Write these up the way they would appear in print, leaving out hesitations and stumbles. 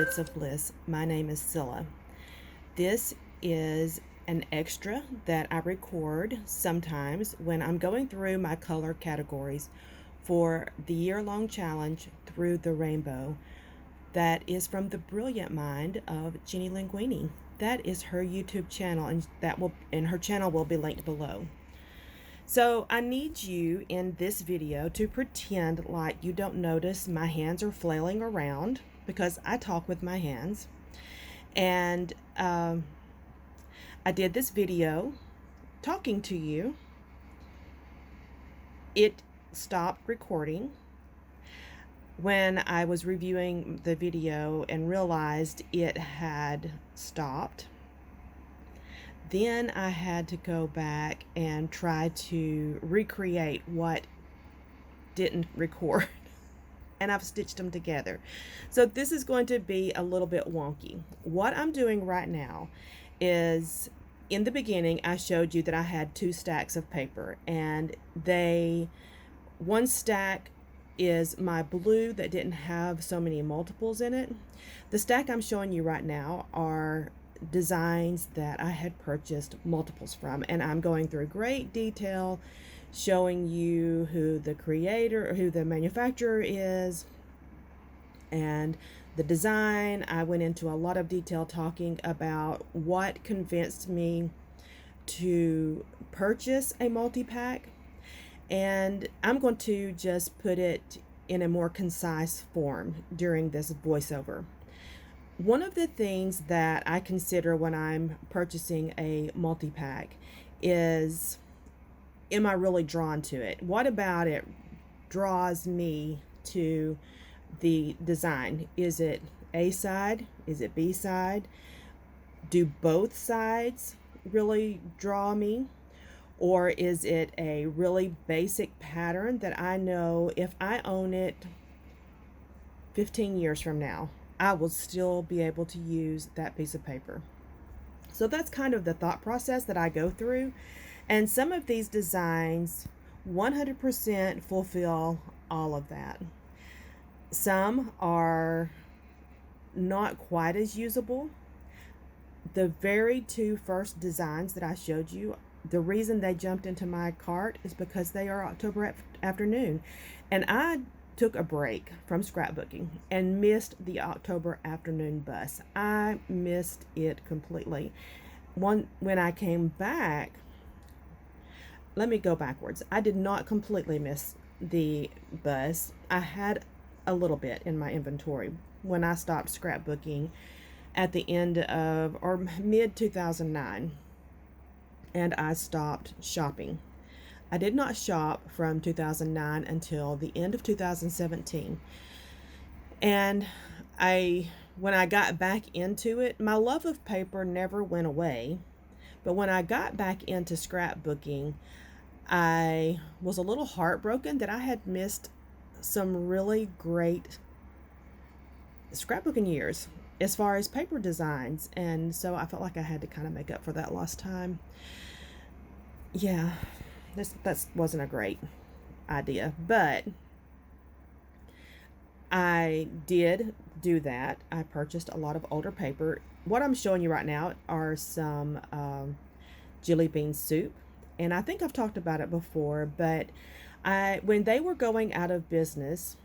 Bits of Bliss. My name is Cilla. This is an extra that I record sometimes when I'm going through my color categories for the year-long challenge Through the Rainbow. That is from the brilliant mind of Jeanielinguine. That is her YouTube channel, and her channel will be linked below. So I need you in this video to pretend like you don't notice my hands are flailing around, because I talk with my hands. And I did this video talking to you. It stopped recording when I was reviewing the video and realized it had stopped. Then I had to go back and try to recreate what didn't record. And I've stitched them together. So this is going to be a little bit wonky. What I'm doing right now is, in the beginning, I showed you that I had 2 stacks of paper, and one stack is my blue that didn't have so many multiples in it. The stack I'm showing you right now are designs that I had purchased multiples from, and I'm going through great detail showing you who the creator or who the manufacturer is and the design. I went into a lot of detail talking about what convinced me to purchase a multi-pack, and I'm going to just put it in a more concise form during this voiceover. One of the things that I consider when I'm purchasing a multi-pack is, am I really drawn to it? What about it draws me to the design? Is it A side? Is it B side? Do both sides really draw me? Or is it a really basic pattern that I know if I own it 15 years from now, I will still be able to use that piece of paper? So that's kind of the thought process that I go through. And some of these designs 100% fulfill all of that. Some are not quite as usable. The very 2 first designs that I showed you, the reason they jumped into my cart is because they are October afternoon. And I took a break from scrapbooking and missed the October afternoon bus. I missed it completely. When I came back, let me go backwards. I did not completely miss the bus. I had a little bit in my inventory when I stopped scrapbooking at the end of, or mid 2009, and I stopped shopping. I did not shop from 2009 until the end of 2017. And when I got back into it, my love of paper never went away. But when I got back into scrapbooking, I was a little heartbroken that I had missed some really great scrapbooking years as far as paper designs. And so I felt like I had to kind of make up for that lost time. Yeah, that wasn't a great idea, but I did do that. I purchased a lot of older paper. What I'm showing you right now are some jelly bean soup, and I think I've talked about it before, but when they were going out of business,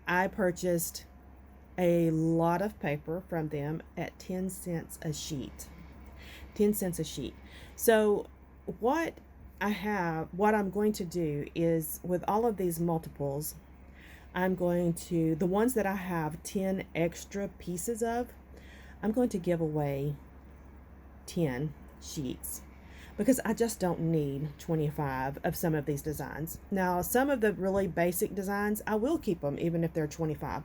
I purchased a lot of paper from them at 10 cents a sheet. 10 cents a sheet. So what I'm going to do is, with all of these multiples, the ones that I have 10 extra pieces of, I'm going to give away 10 sheets, because I just don't need 25 of some of these designs. Now, some of the really basic designs, I will keep them even if they're 25,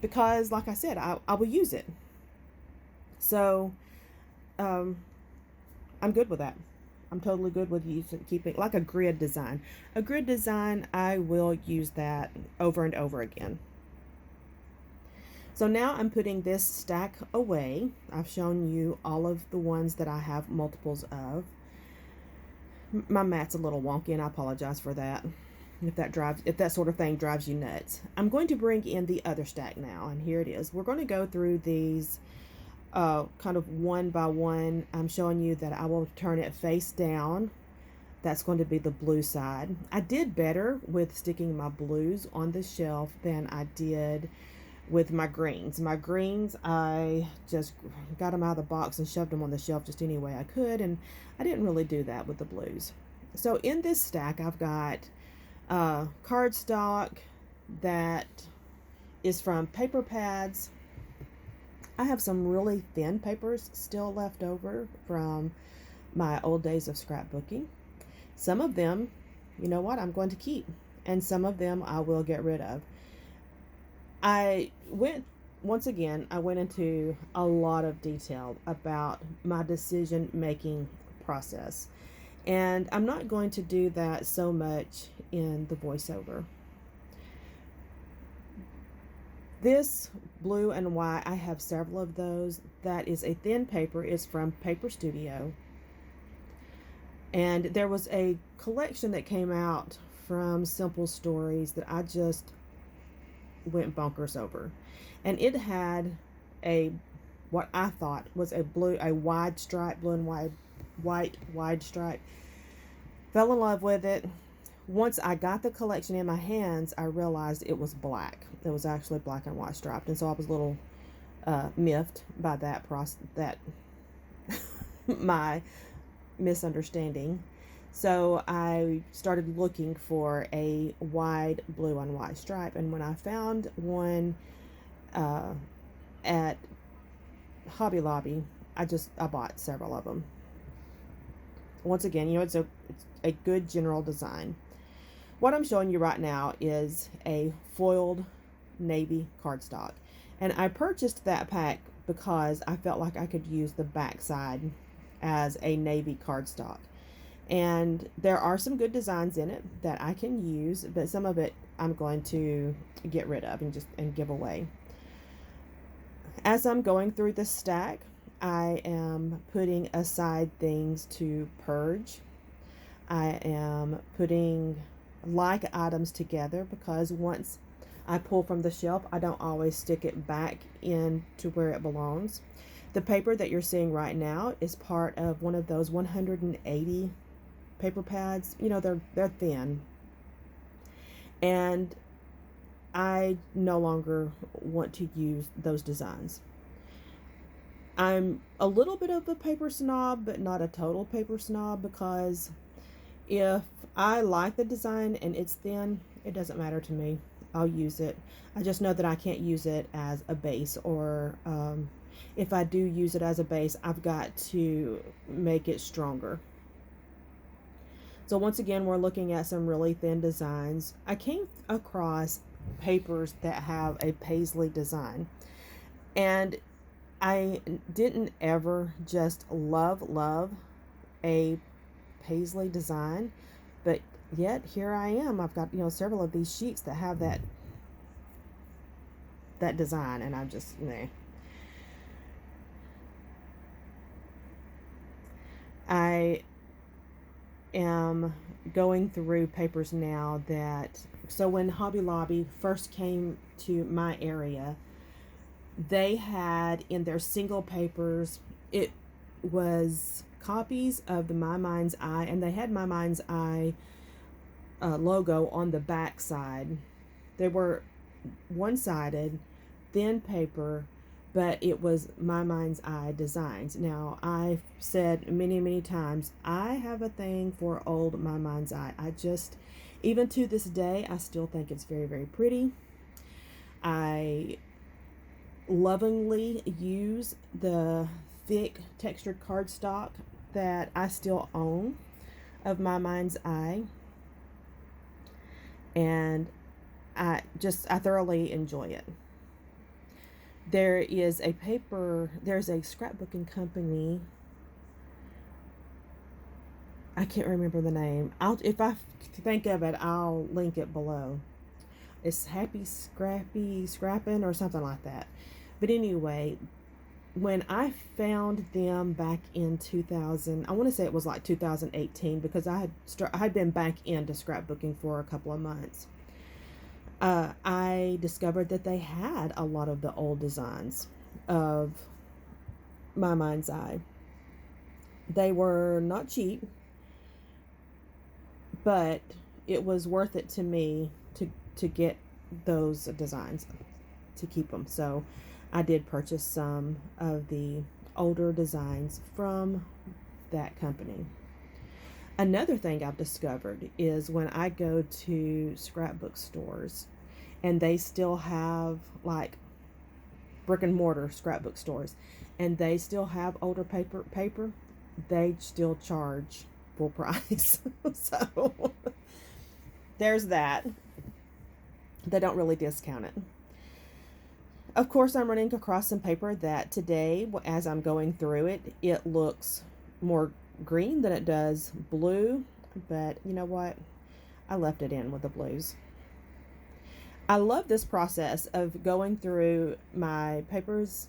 because like I said, I will use it. So I'm good with that. I'm totally good with keeping like a grid design. A grid design, I will use that over and over again. So now I'm putting this stack away. I've shown you all of the ones that I have multiples of. My mat's a little wonky, and I apologize for that. if that sort of thing drives you nuts. I'm going to bring in the other stack now, and here it is. We're going to go through these kind of one by one. I'm showing you that I will turn it face down. That's going to be the blue side. I did better with sticking my blues on the shelf than I did with my greens. My greens, I just got them out of the box and shoved them on the shelf just any way I could, and I didn't really do that with the blues. So in this stack, I've got cardstock that is from paper pads. I have some really thin papers still left over from my old days of scrapbooking. Some of them, you know what, I'm going to keep, and some of them I will get rid of. Once again, I went into a lot of detail about my decision-making process, and I'm not going to do that so much in the voiceover. This blue and white, I have several of those. That is a thin paper. It's from Paper Studio. And there was a collection that came out from Simple Stories that I just went bonkers over. And it had what I thought was a wide stripe, blue and white wide stripe. Fell in love with it. Once I got the collection in my hands, I realized it was black. It was actually black and white striped, and so I was a little miffed by that my misunderstanding. So I started looking for a wide blue and white stripe, and when I found one at Hobby Lobby, I bought several of them. Once again, it's a good general design. What I'm showing you right now is a foiled navy cardstock, and I purchased that pack because I felt like I could use the back side as a navy cardstock. And there are some good designs in it that I can use, but some of it I'm going to get rid of and give away. As I'm going through the stack, I am putting aside things to purge. I am putting like items together because once I pull from the shelf, I don't always stick it back in to where it belongs. The paper that you're seeing right now is part of one of those 180 paper pads. They're thin, and I no longer want to use those designs. I'm a little bit of a paper snob, but not a total paper snob, because if I like the design and it's thin, it doesn't matter to me. I'll use it. I just know that I can't use it as a base, or if I do use it as a base, I've got to make it stronger. So once again, we're looking at some really thin designs. I came across papers that have a paisley design, and I didn't ever just love a paisley design, but yet here I am. I've got several of these sheets that have that design, and I'm just meh. I am going through papers now so when Hobby Lobby first came to my area, they had in their single papers, it was copies of the My Mind's Eye, and they had My Mind's Eye logo on the back side. They were one-sided, thin paper, but it was My Mind's Eye designs. Now, I've said many times, I have a thing for old My Mind's Eye. Even to this day, I still think it's very pretty. I lovingly use the thick textured cardstock that I still own of My Mind's Eye, and I thoroughly enjoy it. There's a scrapbooking company, I can't remember the name. If I think of it, I'll link it below. It's Happy Scrappy Scrappin' or something like that. But anyway, when I found them back in 2000, I want to say it was like 2018, because I had been back into scrapbooking for a couple of months. I discovered that they had a lot of the old designs of My Mind's Eye. They were not cheap, but it was worth it to me to get those designs, to keep them. So I did purchase some of the older designs from that company. Another thing I've discovered is when I go to scrapbook stores and they still have, like, brick and mortar scrapbook stores, and they still have older paper, they still charge full price. So there's that. They don't really discount it. Of course, I'm running across some paper that today, as I'm going through it, it looks more green than it does blue, but you know what? I left it in with the blues. I love this process of going through my papers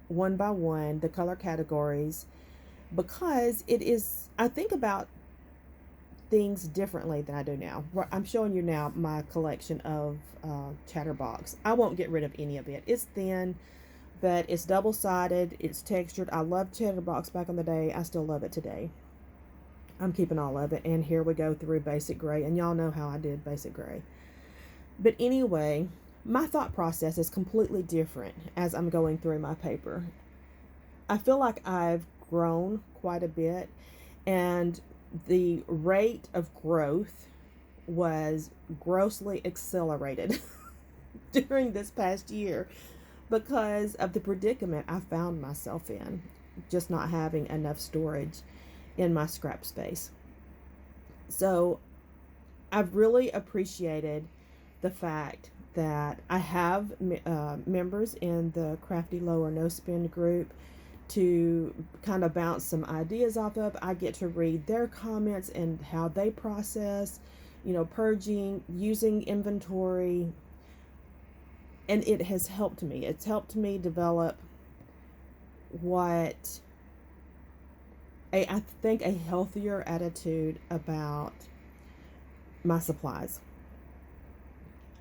one by one, the color categories, because I think about things differently than I do now. I'm showing you now my collection of Chatterbox. I won't get rid of any of it. It's thin, but it's double-sided. It's textured. I loved Chatterbox back in the day. I still love it today. I'm keeping all of it. And here we go through Basic Gray. And y'all know how I did Basic Gray. But anyway, my thought process is completely different as I'm going through my paper. I feel like I've grown quite a bit, and the rate of growth was grossly accelerated during this past year because of the predicament I found myself in, just not having enough storage in my scrap space. So I've really appreciated the fact that I have members in the Crafty Low or No Spend group to kind of bounce some ideas off of. I get to read their comments and how they process, purging, using inventory, and it has helped me. It's helped me develop what I think a healthier attitude about my supplies.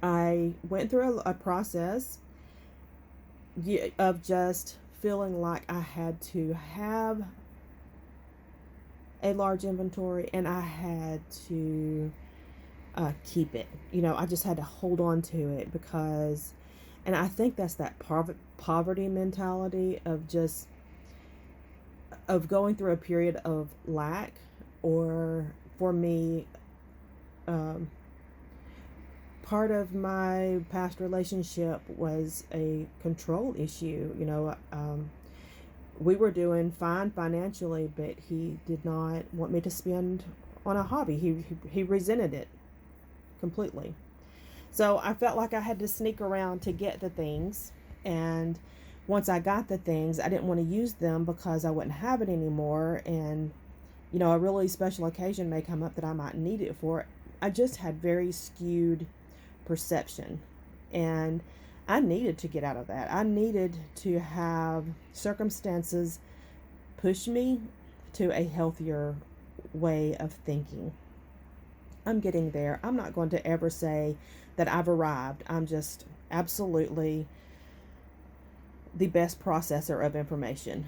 I went through a process of just feeling like I had to have a large inventory, and I had to keep it. I just had to hold on to it because, and I think that's that poverty mentality of going through a period of lack, or for me, part of my past relationship was a control issue. We were doing fine financially, but he did not want me to spend on a hobby. He resented it completely. So I felt like I had to sneak around to get the things, and once I got the things, I didn't want to use them because I wouldn't have it anymore, and a really special occasion may come up that I might need it for. I just had very skewed perception, and I needed to get out of that. I needed to have circumstances push me to a healthier way of thinking. I'm getting there. I'm not going to ever say that I've arrived. I'm just absolutely the best processor of information,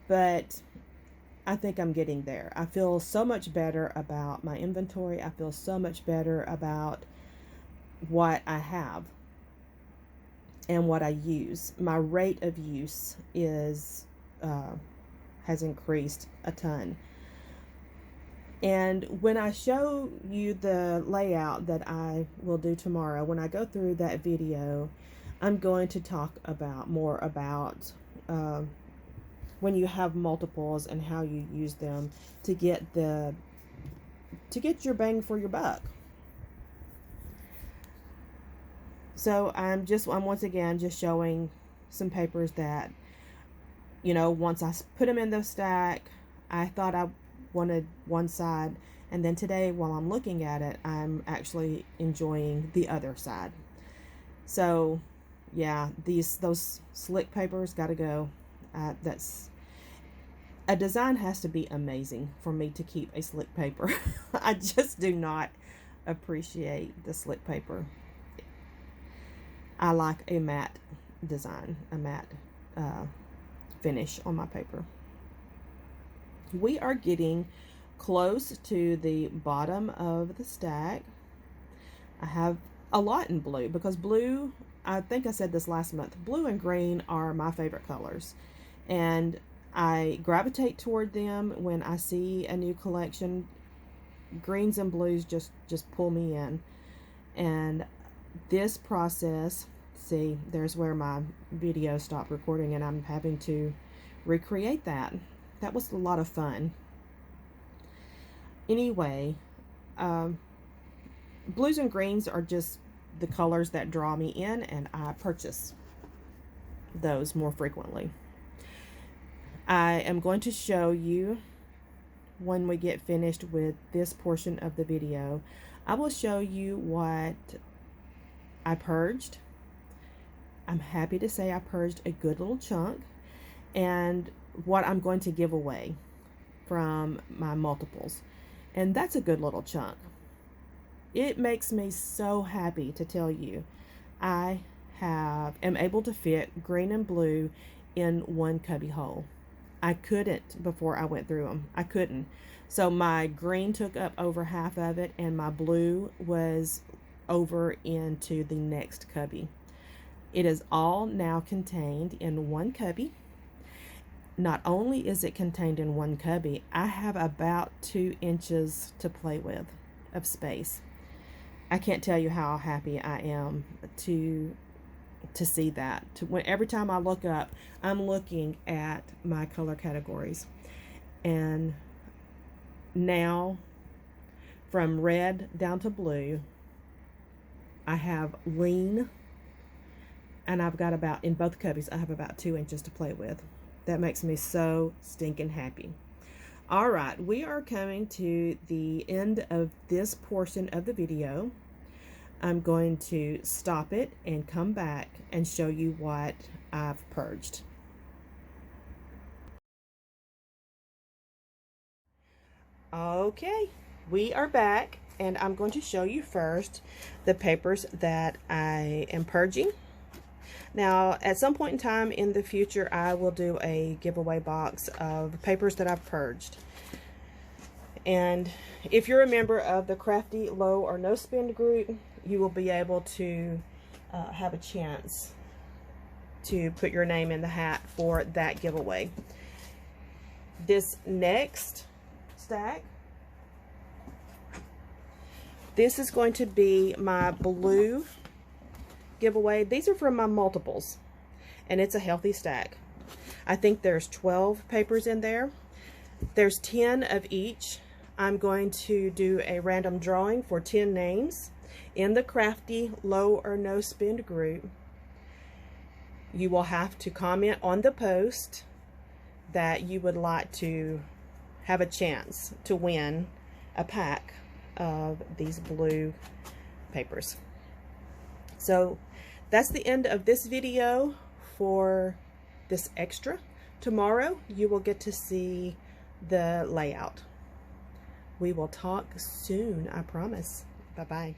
but I think I'm getting there. I feel so much better about my inventory. I feel so much better about what I have and what I use. My rate of use has increased a ton. And when I show you the layout that I will do tomorrow, when I go through that video, I'm going to talk more about when you have multiples and how you use them to get your bang for your buck. So I'm once again just showing some papers that, once I put them in the stack, I thought I wanted one side, and then today while I'm looking at it, I'm actually enjoying the other side. So yeah, those slick papers gotta go. A design has to be amazing for me to keep a slick paper. I just do not appreciate the slick paper. I like a matte design, a matte finish on my paper. We are getting close to the bottom of the stack. I have a lot in blue because blue, I think I said this last month, blue and green are my favorite colors. And I gravitate toward them when I see a new collection. Greens and blues just pull me in. And this process, see, there's where my video stopped recording and I'm having to recreate that. That was a lot of fun. Anyway, blues and greens are just the colors that draw me in, and I purchase those more frequently. I am going to show you when we get finished with this portion of the video. I will show you what I purged. I'm happy to say I purged a good little chunk, and what I'm going to give away from my multiples. And that's a good little chunk. It makes me so happy to tell you I am able to fit green and blue in one cubby hole. I couldn't before I went through them. I couldn't. So my green took up over half of it and my blue was over into the next cubby. It is all now contained in one cubby. Not only is it contained in one cubby, I have about 2 inches to play with of space. I can't tell you how happy I am to see that. Every time I look up, I'm looking at my color categories. And now, from red down to blue, I have lean, and I've got about, in both cubbies, I have about 2 inches to play with. That makes me so stinking happy. All right, we are coming to the end of this portion of the video. I'm going to stop it and come back and show you what I've purged. Okay, we are back, and I'm going to show you first the papers that I am purging. Now, at some point in time in the future, I will do a giveaway box of papers that I've purged. And if you're a member of the Crafty Low or No Spend group, you will be able to have a chance to put your name in the hat for that giveaway. This next stack, this is going to be my blue giveaway. These are from my multiples, and it's a healthy stack. I think there's 12 papers in there. There's 10 of each. I'm going to do a random drawing for 10 names in the Crafty Low or No Spend group. You will have to comment on the post that you would like to have a chance to win a pack of these blue papers. So that's the end of this video for this extra. Tomorrow you will get to see the layout. We will talk soon, I promise. Bye-bye.